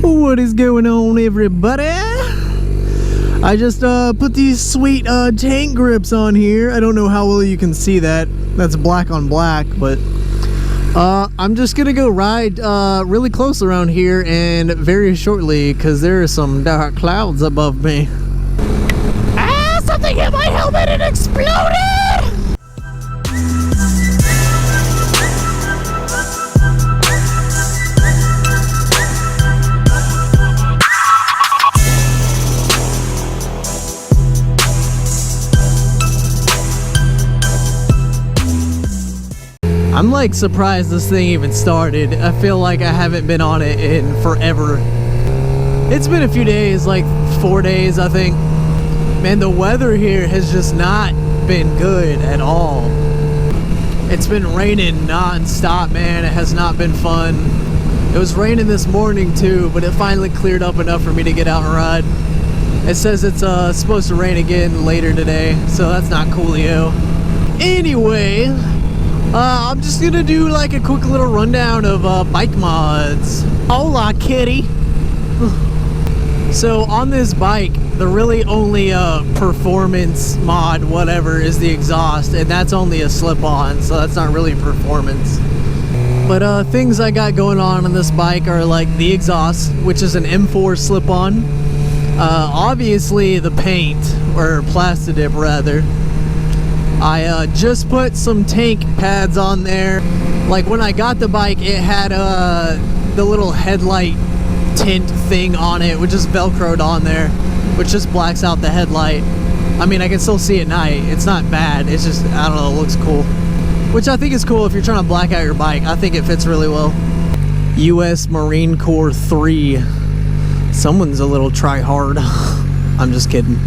What is going on, everybody? I just put these sweet tank grips on here. I don't know how well you can see that. That's black on black, but I'm just gonna go ride really close around here and very shortly, because there are some dark clouds above me. Ah! Something hit my helmet and exploded! I'm like surprised this thing even started. I feel like I haven't been on it in forever. It's been a few days, like 4 days, I think. Man, the weather here has just not been good at all. It's been raining non-stop, man. It has not been fun. It was raining this morning too, but it finally cleared up enough for me to get out and ride. It says it's supposed to rain again later today, so that's not coolio. Anyway, I'm just gonna do like a quick little rundown of bike mods. Hola, kitty. So on this bike, the really only performance mod whatever is the exhaust, and that's only a slip-on, so that's not really performance. But things I got going on this bike are like the exhaust, which is an M4 slip-on. Obviously the paint, or Plastidip rather. I just put some tank pads on there. Like when I got the bike, it had the little headlight tint thing on it, which is velcroed on there, which just blacks out the headlight. I mean, I can still see at night. It's not bad. It's just, I don't know, it looks cool. Which I think is cool if you're trying to black out your bike. I think it fits really well. US Marine Corps 3. Someone's a little try-hard. I'm just kidding.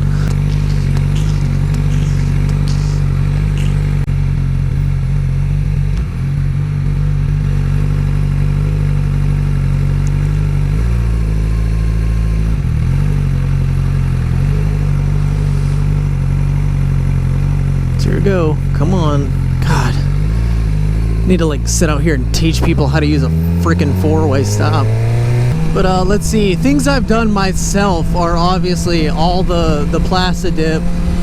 Go, come on. God, need to like sit out here and teach people how to use a freaking four-way stop. But let's see, things I've done myself are obviously all the Plastidip,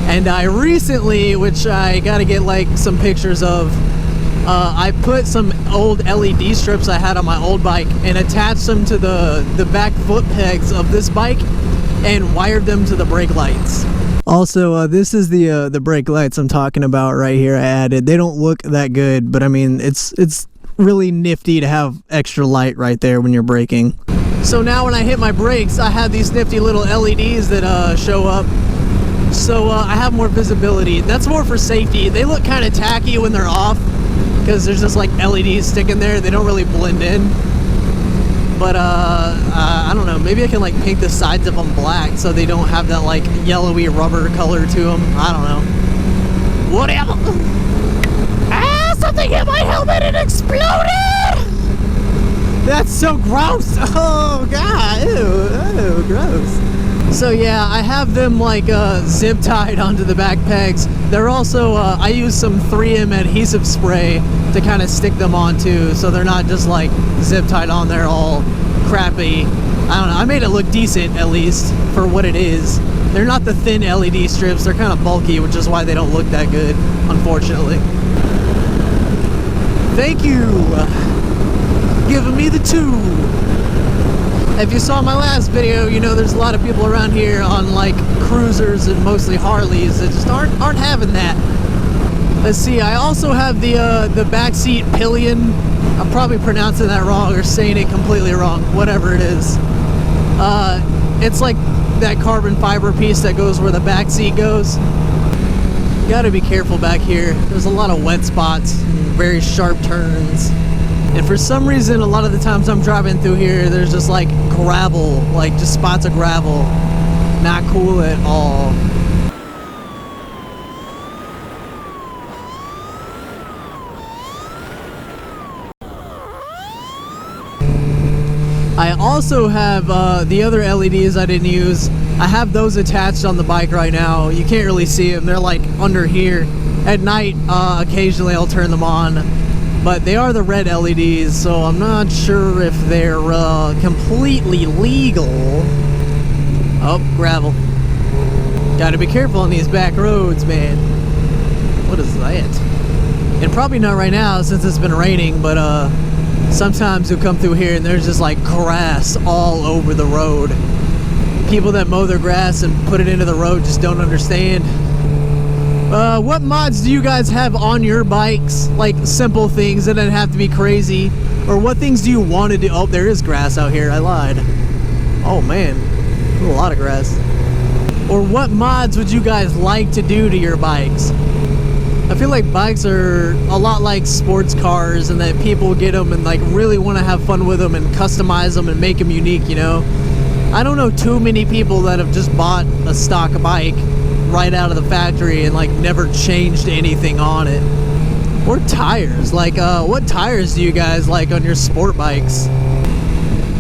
and I recently, which I gotta get like some pictures of, I put some old LED strips I had on my old bike and attached them to the back foot pegs of this bike and wired them to the brake lights. Also, this is the brake lights I'm talking about right here I added. They don't look that good, but I mean, it's really nifty to have extra light right there when you're braking. So now when I hit my brakes, I have these nifty little LEDs that show up. So I have more visibility. That's more for safety. They look kind of tacky when they're off because there's just like LEDs sticking there. They don't really blend in. But I don't know, maybe I can like paint the sides of them black so they don't have that like yellowy rubber color to them. I don't know. Whatever. Ah, something hit my helmet and exploded! That's so gross! Oh god, ew, gross. So yeah, I have them like zip tied onto the back pegs. They're also, I use some 3M adhesive spray to kind of stick them onto, so they're not just like zip tied on there all crappy. I don't know, I made it look decent at least for what it is. They're not the thin LED strips, they're kind of bulky, which is why they don't look that good, unfortunately. Thank you, giving me the 2. If you saw my last video, you know there's a lot of people around here on like cruisers and mostly Harleys that just aren't having that. Let's see, I also have the backseat pillion. I'm probably pronouncing that wrong or saying it completely wrong, whatever it is. It's like that carbon fiber piece that goes where the back seat goes. You gotta be careful back here. There's a lot of wet spots and very sharp turns. And for some reason, a lot of the times I'm driving through here, there's just like gravel, like just spots of gravel. Not cool at all. I also have the other LEDs I didn't use. I have those attached on the bike right now. You can't really see them. They're like under here. At night, occasionally I'll turn them on. but they are the red LEDs, so I'm not sure if they're completely legal. Oh, gravel. Gotta be careful on these back roads, man. What is that? And probably not right now since it's been raining, but sometimes you'll come through here and there's just like grass all over the road. People that mow their grass and put it into the road just don't understand. What mods do you guys have on your bikes? Like simple things that don't have to be crazy. Or what things do you want to do? Oh, there is grass out here. I lied. Oh man, a lot of grass. Or what mods would you guys like to do to your bikes? I feel like bikes are a lot like sports cars, and that people get them and like really want to have fun with them and customize them and make them unique, you know? I don't know too many people that have just bought a stock bike right out of the factory and like never changed anything on it. Or tires, like what tires do you guys like on your sport bikes?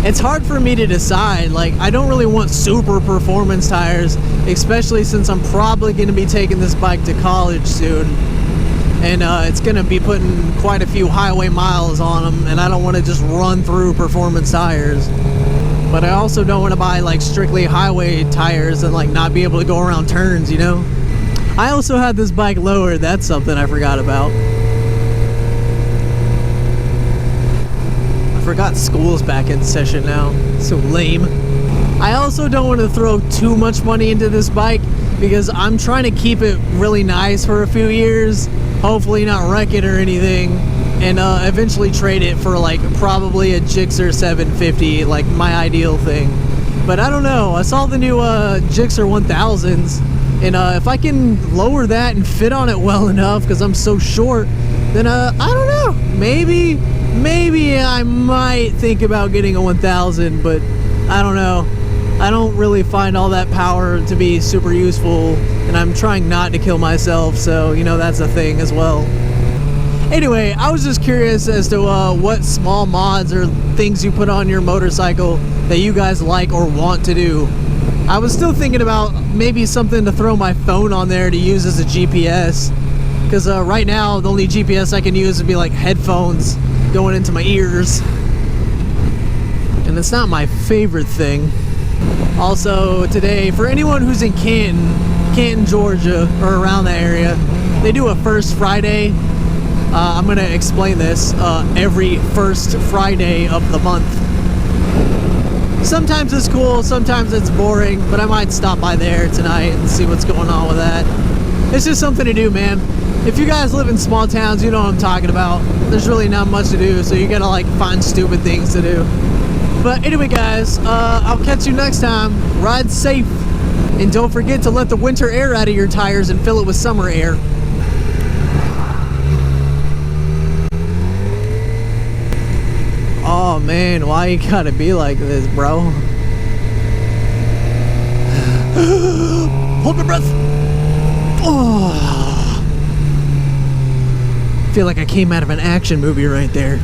It's hard for me to decide. Like, I don't really want super performance tires, especially since I'm probably going to be taking this bike to college soon. And it's going to be putting quite a few highway miles on them, and I don't want to just run through performance tires. But I also don't want to buy like strictly highway tires and like not be able to go around turns, you know? I also had this bike lowered. That's something I forgot about. I forgot school's back in session now. So lame. I also don't want to throw too much money into this bike because I'm trying to keep it really nice for a few years. Hopefully not wreck it or anything. And eventually trade it for like probably a Gixxer 750, like my ideal thing. But I don't know. I saw the new Gixxer 1000s. And if I can lower that and fit on it well enough because I'm so short, then I don't know. Maybe I might think about getting a 1000, but I don't know. I don't really find all that power to be super useful, and I'm trying not to kill myself, so, you know, that's a thing as well. Anyway, I was just curious as to what small mods or things you put on your motorcycle that you guys like or want to do. I was still thinking about maybe something to throw my phone on there to use as a GPS, because right now the only GPS I can use would be like headphones going into my ears, and it's not my favorite thing. Also today, for anyone who's in Canton, Georgia, or around that area, they do a First Friday. I'm going to explain this every first Friday of the month. Sometimes it's cool, sometimes it's boring, but I might stop by there tonight and see what's going on with that. It's just something to do, man. If you guys live in small towns, you know what I'm talking about. There's really not much to do, so you gotta like find stupid things to do. But anyway, guys, I'll catch you next time. Ride safe, and don't forget to let the winter air out of your tires and fill it with summer air. Oh man, why you gotta be like this, bro? Hold my breath. Oh. I feel like I came out of an action movie right there.